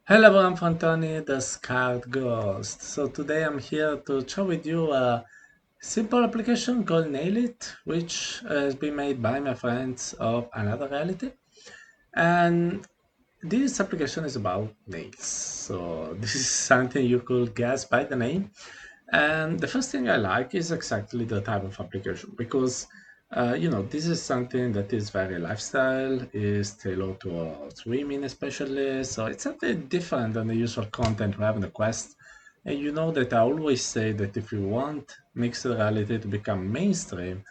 Hello everyone from Tony the Scarred Ghost. So today I'm here to share with you a simple application called Nailit, which has been made by my friends of another reality. And this application is about nails. So this is something you could guess by the name. And the first thing I like is exactly the type of application because this is something that is very lifestyle, is tailored towards women especially. So it's something different than the usual content we have in the Quest. And you know that I always say that if you want mixed reality to become mainstream,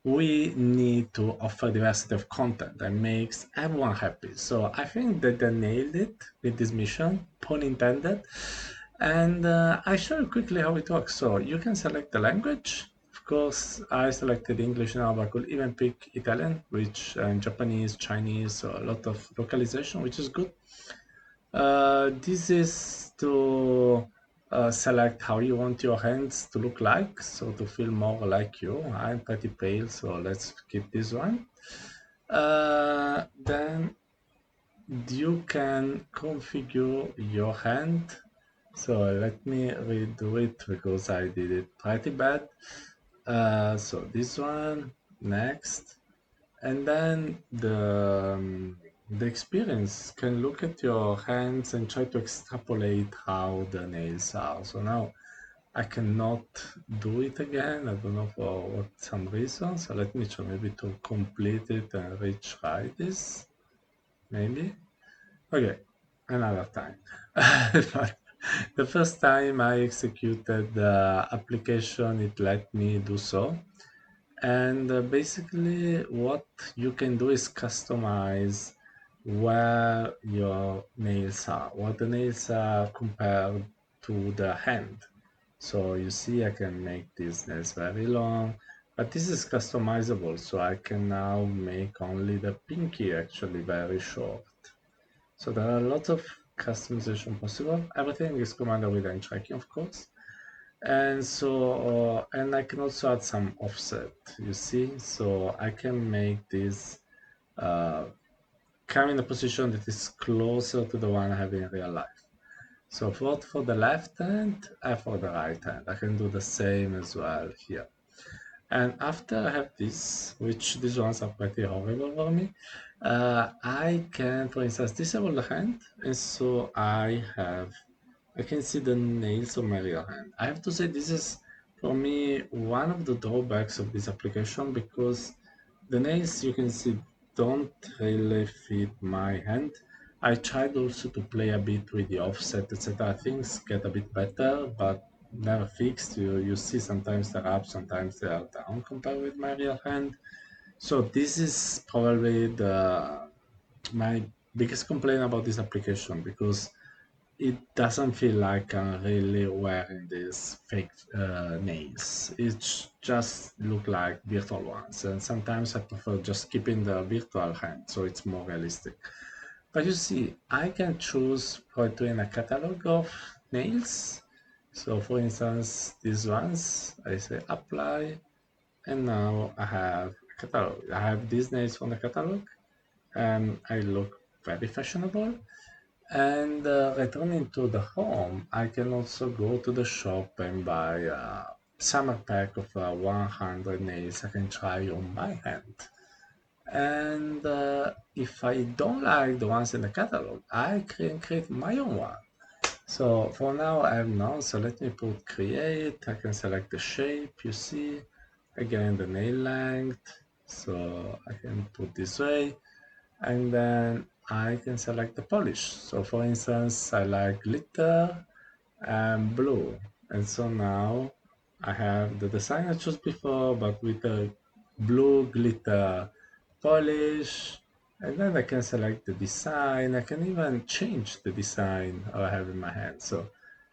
we need to offer diversity of content that makes everyone happy. So I think that they nailed it with this mission, pun intended. And I show you quickly how it works. So you can select the language. Of course, I selected English now, but I could even pick Italian, which Japanese, Chinese, so a lot of localization, which is good. This is to select how you want your hands to look like, so to feel more like you. I'm pretty pale, so let's keep this one. Then you can configure your hand. So let me redo it because I did it pretty bad. So this one, next. And then the experience can look at your hands and try to extrapolate how the nails are. So now I cannot do it again. I don't know for what some reason. So let me try maybe to complete it and retry this. Maybe. Okay, another time. But the first time I executed the application, it let me do so. And basically, what you can do is customize where your nails are, what the nails are compared to the hand. So you see, I can make these nails very long, but this is customizable. So I can now make only the pinky actually very short. So there are lots of customization possible. Everything is commanded with hand tracking, of course. And so, and I can also add some offset, you see? So I can make this uh, come in a position that is closer to the one I have in real life. So for the left hand and for the right hand, I can do the same as well here. And after I have this, which these ones are pretty horrible for me, I can, for instance, disable the hand, and so I can see the nails of my real hand. I have to say this is, for me, one of the drawbacks of this application because the nails you can see don't really fit my hand. I tried also to play a bit with the offset, etc. Things get a bit better, but never fixed. You see sometimes they're up, sometimes they are down compared with my real hand. So this is probably the my biggest complaint about this application because it doesn't feel like I'm really wearing these fake nails. It just look like virtual ones, and sometimes I prefer just keeping the virtual hand so it's more realistic. But you see, I can choose between a catalog of nails. So for instance, these ones, I say apply, and now I have a catalog. I have these nails from the catalog, and I look very fashionable. And returning to the home, I can also go to the shop and buy a summer pack of 100 nails I can try on my hand. And if I don't like the ones in the catalog, I can create my own one. So for now, I have none. So let me put create. I can select the shape, you see. Again, the nail length. So I can put this way and then I can select the polish. So for instance, I like glitter and blue. And so now I have the design I chose before, but with a blue glitter polish. And then I can select the design. I can even change the design I have in my hand. So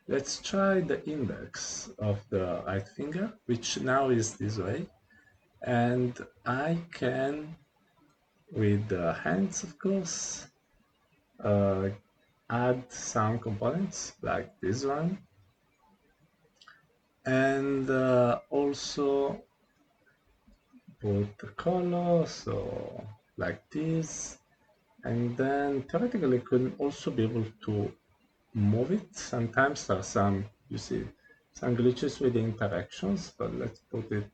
let's try the index of the right finger, which now is this way. And I can, with the hands, of course, uh, add some components like this one and also put the color so like this, and then theoretically could also be able to move it. Sometimes there are some, you see, some glitches with the interactions, but let's put it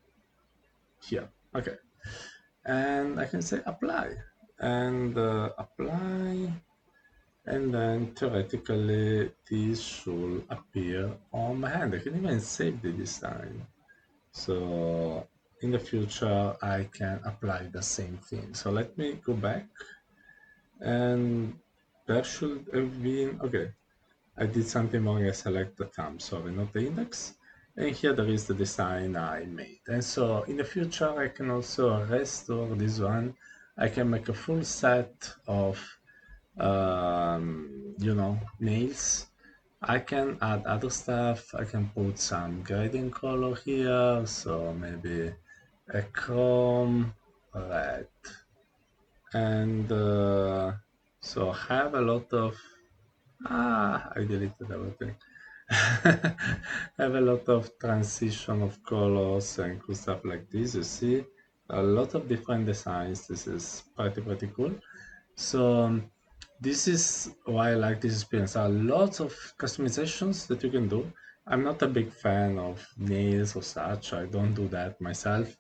here. Okay. And I can say apply and apply, and then theoretically this should appear on my hand. I can even save the design. So in the future, I can apply the same thing. So let me go back, and there should have been, okay, I did something wrong. I select the thumb, sorry, not the index. And here there is the design I made. And so in the future, I can also restore this one. I can make a full set of, nails. I can add other stuff. I can put some grading color here. So maybe a chrome red. And so I have a lot of, I deleted everything. Have a lot of transition of colors and cool stuff like this. You see a lot of different designs. This is pretty cool. So this is why I like this experience. There are lots of customizations that you can do. I'm not a big fan of nails or such. I don't do that myself.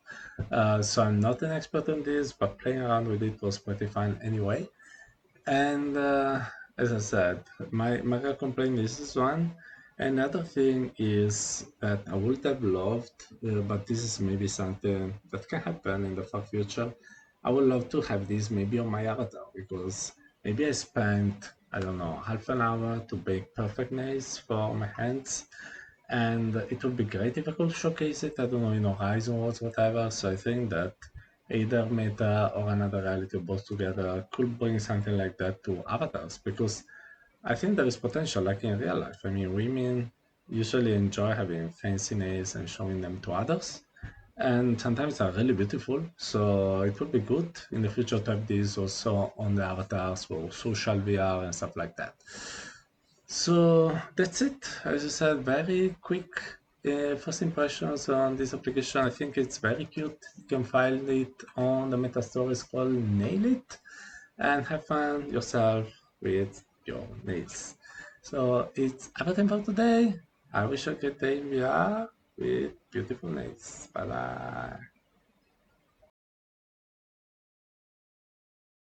So I'm not an expert on this, but playing around with it was pretty fun anyway. And as I said, my real complaint is this one. Another thing is that I would have loved, but this is maybe something that can happen in the far future. I would love to have this maybe on my avatar because maybe I spent, I don't know, half an hour to bake perfect nails for my hands, and it would be great if I could showcase it. I don't know, Horizon Worlds, whatever. So I think that either Meta or another reality both together could bring something like that to avatars because I think there is potential, like in real life. I mean, women usually enjoy having fancy nails and showing them to others, and sometimes they're really beautiful. So it would be good in the future to have these also on the avatars for social VR and stuff like that. So that's it. As I said, very quick first impressions on this application. I think it's very cute. You can find it on the Meta Store. It's called Nailit, and have fun yourself with your nails. So it's everything for today. I wish you a good day in VR with beautiful nails. Bye bye.